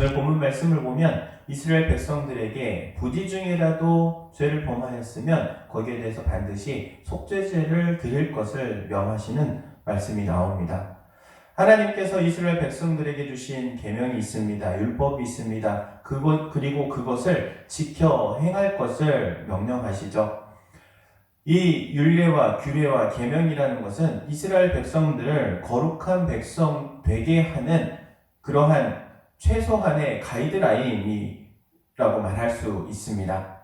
오늘 본문 말씀을 보면 이스라엘 백성들에게 부지 중이라도 죄를 범하였으면 거기에 대해서 반드시 속죄제를 드릴 것을 명하시는 말씀이 나옵니다. 하나님께서 이스라엘 백성들에게 주신 계명이 있습니다. 율법이 있습니다. 그리고 그것을 지켜 행할 것을 명령하시죠. 이 율례와 규례와 계명이라는 것은 이스라엘 백성들을 거룩한 백성 되게 하는 그러한 최소한의 가이드라인이라고 말할 수 있습니다.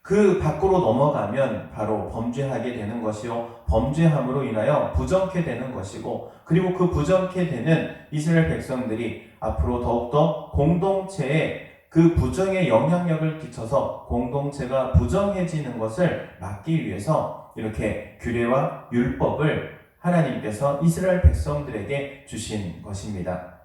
그 밖으로 넘어가면 바로 범죄하게 되는 것이요, 범죄함으로 인하여 부정케 되는 것이고, 그리고 그 부정케 되는 이스라엘 백성들이 앞으로 더욱더 공동체에 그 부정의 영향력을 끼쳐서 공동체가 부정해지는 것을 막기 위해서 이렇게 규례와 율법을 하나님께서 이스라엘 백성들에게 주신 것입니다.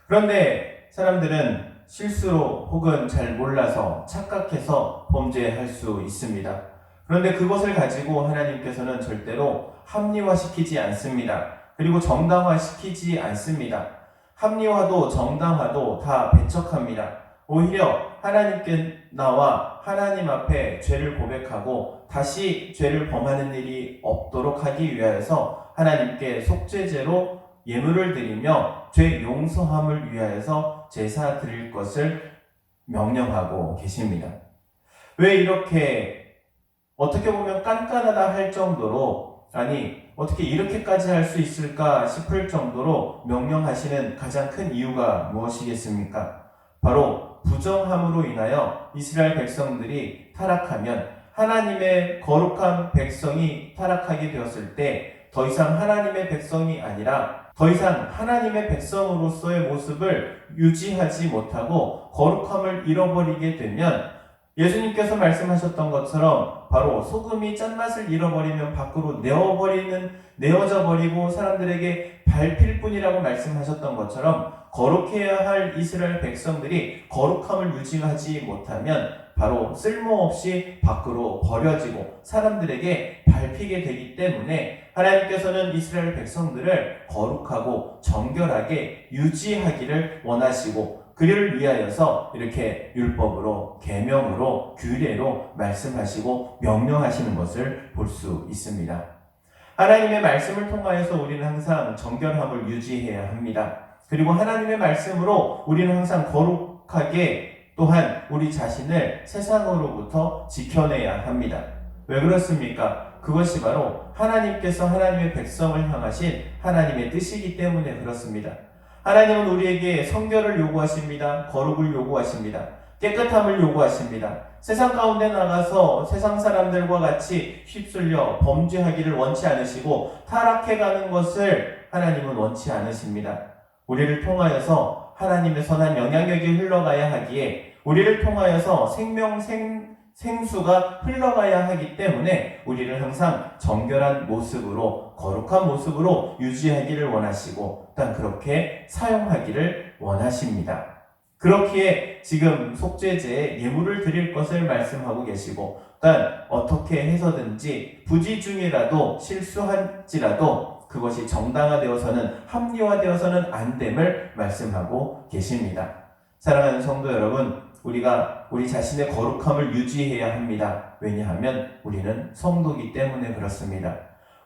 그런데 사람들은 실수로 혹은 잘 몰라서 착각해서 범죄할 수 있습니다. 그런데 그것을 가지고 하나님께서는 절대로 합리화시키지 않습니다. 그리고 정당화시키지 않습니다. 합리화도 정당화도 다 배척합니다. 오히려 하나님께 나와 하나님 앞에 죄를 고백하고 다시 죄를 범하는 일이 없도록 하기 위하여서 하나님께 속죄제로 예물을 드리며 죄 용서함을 위하여서 제사 드릴 것을 명령하고 계십니다. 왜 이렇게 어떻게 보면 깐깐하다 할 정도로, 아니 어떻게 이렇게까지 할 수 있을까 싶을 정도로 명령하시는 가장 큰 이유가 무엇이겠습니까? 바로 부정함으로 인하여 이스라엘 백성들이 타락하면, 하나님의 거룩한 백성이 타락하게 되었을 때 더 이상 하나님의 백성이 아니라 더 이상 하나님의 백성으로서의 모습을 유지하지 못하고 거룩함을 잃어버리게 되면, 예수님께서 말씀하셨던 것처럼 바로 소금이 짠맛을 잃어버리면 밖으로 내어져 버리고 사람들에게 밟힐 뿐이라고 말씀하셨던 것처럼, 거룩해야 할 이스라엘 백성들이 거룩함을 유지하지 못하면 바로 쓸모없이 밖으로 버려지고 사람들에게 밟히게 되기 때문에 하나님께서는 이스라엘 백성들을 거룩하고 정결하게 유지하기를 원하시고, 그를 위하여서 이렇게 율법으로, 계명으로, 규례로 말씀하시고 명령하시는 것을 볼 수 있습니다. 하나님의 말씀을 통하여서 우리는 항상 정결함을 유지해야 합니다. 그리고 하나님의 말씀으로 우리는 항상 거룩하게 또한 우리 자신을 세상으로부터 지켜내야 합니다. 왜 그렇습니까? 그것이 바로 하나님께서 하나님의 백성을 향하신 하나님의 뜻이기 때문에 그렇습니다. 하나님은 우리에게 성결을 요구하십니다. 거룩을 요구하십니다. 깨끗함을 요구하십니다. 세상 가운데 나가서 세상 사람들과 같이 휩쓸려 범죄하기를 원치 않으시고 타락해가는 것을 하나님은 원치 않으십니다. 우리를 통하여서 하나님의 선한 영향력이 흘러가야 하기에, 우리를 통하여서 생수가 흘러가야 하기 때문에 우리를 항상 정결한 모습으로, 거룩한 모습으로 유지하기를 원하시고 또한 그렇게 사용하기를 원하십니다. 그렇기에 지금 속죄제에 예물을 드릴 것을 말씀하고 계시고, 또한 어떻게 해서든지 부지 중이라도 실수할지라도 그것이 정당화되어서는, 합리화되어서는 안 됨을 말씀하고 계십니다. 사랑하는 성도 여러분, 우리가 우리 자신의 거룩함을 유지해야 합니다. 왜냐하면 우리는 성도이기 때문에 그렇습니다.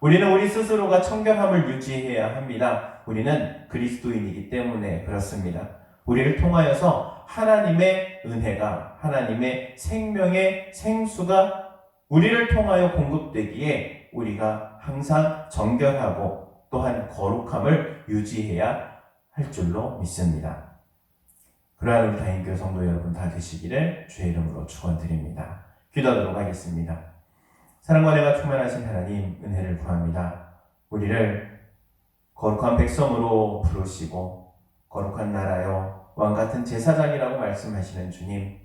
우리는 우리 스스로가 청결함을 유지해야 합니다. 우리는 그리스도인이기 때문에 그렇습니다. 우리를 통하여서 하나님의 은혜가, 하나님의 생명의 생수가 우리를 통하여 공급되기에 우리가 항상 정결하고 또한 거룩함을 유지해야 할 줄로 믿습니다. 그러한 우리 다인교회 성도 여러분 다 되시기를 주의 이름으로 축원드립니다. 기도하도록 하겠습니다. 사랑과 은혜가 충만하신 하나님, 은혜를 구합니다. 우리를 거룩한 백성으로 부르시고 거룩한 나라요 왕같은 제사장이라고 말씀하시는 주님,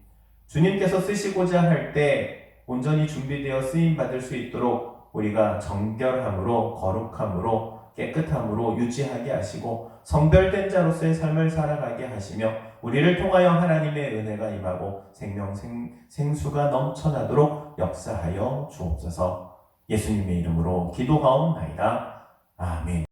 주님께서 쓰시고자 할 때 온전히 준비되어 쓰임받을 수 있도록 우리가 정결함으로, 거룩함으로, 깨끗함으로 유지하게 하시고 성별된 자로서의 삶을 살아가게 하시며 우리를 통하여 하나님의 은혜가 임하고 생수가 넘쳐나도록 역사하여 주옵소서. 예수님의 이름으로 기도하옵나이다. 아멘.